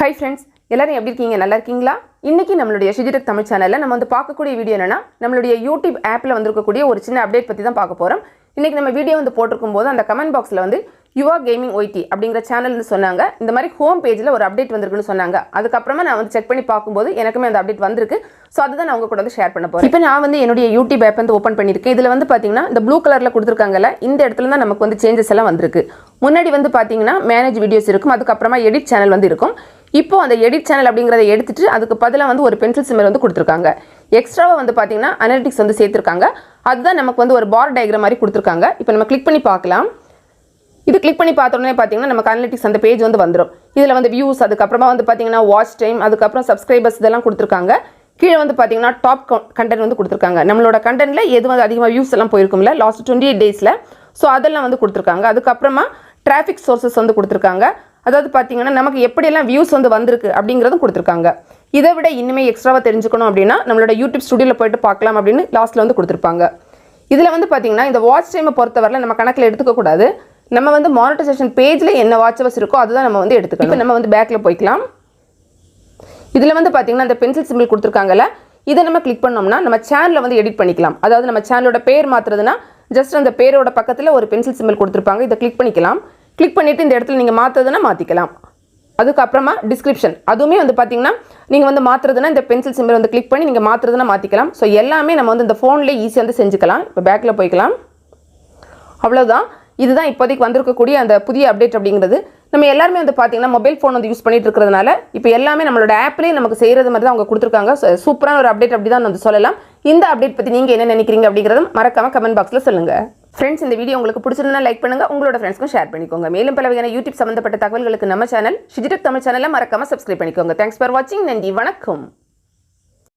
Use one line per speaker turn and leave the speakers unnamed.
Hi friends, எல்லாரும் எப்படி இருக்கீங்க? நல்லா இருக்கீங்களா? இன்னைக்கு நம்மளுடைய ஷிஜி தமிழ் சேனல்ல நம்ம வந்து பார்க்கக்கூடிய வீடியோ என்னன்னா நம்மளுடைய YouTube ஆப்ல வந்திருக்கக்கூடிய ஒரு சின்ன அப்டேட் பத்தி தான் பார்க்க போறோம். இன்னைக்கு நம்ம வீடியோ வந்து போட்டுருக்கும்போது அந்த கமெண்ட் பாக்ஸ்ல வந்து யுவா கேமிங் ஒய்டி அப்படிங்கிற சேனல்னு சொன்னாங்க. இந்த மாதிரி ஹோம் பேஜ்ல ஒரு அப்டேட் வந்திருக்குன்னு சொன்னாங்க. அதுக்கு அப்புறமா நான் வந்து செக் பண்ணி பார்க்கும்போது எனக்குமே அந்த அப்டேட் வந்திருக்கு. சோ அதுதான் நான் உங்க கூட வந்து ஷேர் பண்ண போறேன். இப்போ நான் வந்து என்னுடைய YouTube ஆப் வந்து ஓபன் பண்ணிருக்கேன். இதுல வந்து பாத்தீங்கன்னா இந்த ப்ளூ கலர்ல கொடுத்திருக்காங்கல இந்த இடத்துல தான் நமக்கு வந்து சேஞ்சஸ் எல்லாம் வந்திருக்கு. முன்னாடி வந்து பாத்தீங்கன்னா மேனேஜ் வீடியோஸ் இருக்கும். அதுக்கு அப்புறமா எடிட் சேனல் வந்து இருக்கும். இப்போ அந்த எடிட் சேனல் அப்படிங்கறதை எடுத்துட்டு அதுக்கு பதிலா வந்து ஒரு பென்சில் சிம்பல் வந்து கொடுத்திருக்காங்க. எக்ஸ்ட்ராவா வந்து பாத்தீங்கன்னா அனலிட்டிக்ஸ் வந்து சேர்த்திருக்காங்க. அதுதான் நமக்கு வந்து ஒரு பார் டயகிராம் மாதிரி கொடுத்திருக்காங்க. இப்போ நம்ம கிளிக் பண்ணி பார்க்கலாம். இது கிளிக் பண்ணி பார்த்த உடனே பாத்தீங்கன்னா நமக்கு அனலிட்டிக்ஸ் அந்த பேஜ் வந்து வந்துரும். இதுல வந்து வியூஸ் அதுக்கு அப்புறமா வந்து பாத்தீங்கன்னா வாட்ச் டைம் அதுக்கு அப்புறம் சப்ஸ்கிரைபர்ஸ் இதெல்லாம் கொடுத்திருக்காங்க. கீழ வந்து பாத்தீங்கன்னா டாப் கண்டென்ட் வந்து கொடுத்திருக்காங்க. நம்மளோட கண்டென்ட்ல எது வந்து அதிகமா வியூஸ் எல்லாம் போயிருக்கும்ல லாஸ்ட் 28 டேஸ்ல சோ அதெல்லாம் வந்து கொடுத்திருக்காங்க. அதுக்கு அப்புறமா டிராஃபிக் சோர்சஸ் வந்து கொடுத்திருக்காங்க. அதாவது பாத்தீங்கன்னா நமக்கு எப்படி எல்லாம் வியூஸ் வந்து வந்திருக்கு அப்படிங்கறதும் கொடுத்திருக்காங்க. இதை விட இன்னுமே எக்ஸ்ட்ராவா தெரிஞ்சுக்கணும் அப்படினா நம்மளோட YouTube ஸ்டுடியோல போய்ட்டு பார்க்கலாம் அப்படினு லாஸ்ட்ல வந்து கொடுத்திருப்பாங்க. இதுல வந்து பாத்தீங்கன்னா இந்த வாட்ச் டைமை பொறுத்தவரையில நம்ம கணக்குல எடுத்துக்க கூடாது. நம்ம வந்து மானிட்டைசேஷன் பேஜ்ல என்ன வாட்ச் ஹவர்ஸ் இருக்கோ அதுதான் நம்ம வந்து எடுத்துக்கணும். இப்போ நம்ம வந்து பேக்ல போய்க்கலாம். இதுல வந்து பாத்தீங்கன்னா அந்த பென்சில் சிம்பல் கொடுத்திருக்காங்கல இதை நம்ம கிளிக் பண்ணோம்னா நம்ம சேனலை வந்து எடிட் பண்ணிக்கலாம். அதாவது நம்ம சேனலோட பேர் மாத்துறதுனா ஜஸ்ட் அந்த பேரோட பக்கத்துல ஒரு பென்சில் சிம்பல் கொடுத்திருப்பாங்க. இதை கிளிக் பண்ணிக்கலாம். கிளிக் பண்ணிட்டு இந்த இடத்துல நீங்க மாத்துறதுனா மாத்திக்கலாம். அதுக்கு அப்புறமா டிஸ்கிரிப்ஷன் அதுவுமே வந்து பாத்தீங்கன்னா நீங்க வந்து மாத்துறதுனா இந்த பென்சில் சிம்பல் வந்து கிளிக் பண்ணி நீங்க மாத்துறதுனா மாத்திக்கலாம். சோ எல்லாமே நம்ம வந்து இந்த போன்லயே ஈஸியா வந்து செஞ்சுக்கலாம். இப்போ பேக்ல போய்க்கலாம். அவ்வளவுதான். இதுதான் இப்போதைக்கு வந்திருக்கக்கூடிய அந்த புதிய அப்டேட் அப்படிங்கிறது. நம்ம எல்லாரும் வந்து பாத்தீங்கன்னா மொபைல் ஃபோன் வந்து யூஸ் பண்ணிட்டு இருக்கிறதுனால இப்போ எல்லாமே நம்மளோட ஆப்லயே நமக்கு செய்யறது மாதிரி தான் அவங்க கொடுத்திருக்காங்க. சூப்பரான ஒரு அப்டேட் அப்படி தான் வந்து சொல்லலாம். இந்த அப்டேட் பத்தி நீங்க என்ன நினைக்கிறீங்க அப்படிங்கறத மறக்காம கமெண்ட் பாக்ஸ்ல சொல்லுங்க. ஃப்ரெண்ட்ஸ் இந்த வீடியோ உங்களுக்கு பிடிச்சிருந்தா லைக் பண்ணுங்க, உங்களோட ஃப்ரெண்ட்ஸ்க்கும் ஷேர் பண்ணிக்கோங்க. மேலும் பல வகையான YouTube சம்பந்தப்பட்ட தகவல்களுக்கு நம்ம சேனல் ஷிஜி தமிழ் சேனலை மறக்காம சப்ஸ்கிரைப் பண்ணிக்கோங்க. தேங்க்ஸ் ஃபார் வாட்சிங். நன்றி, வணக்கம்.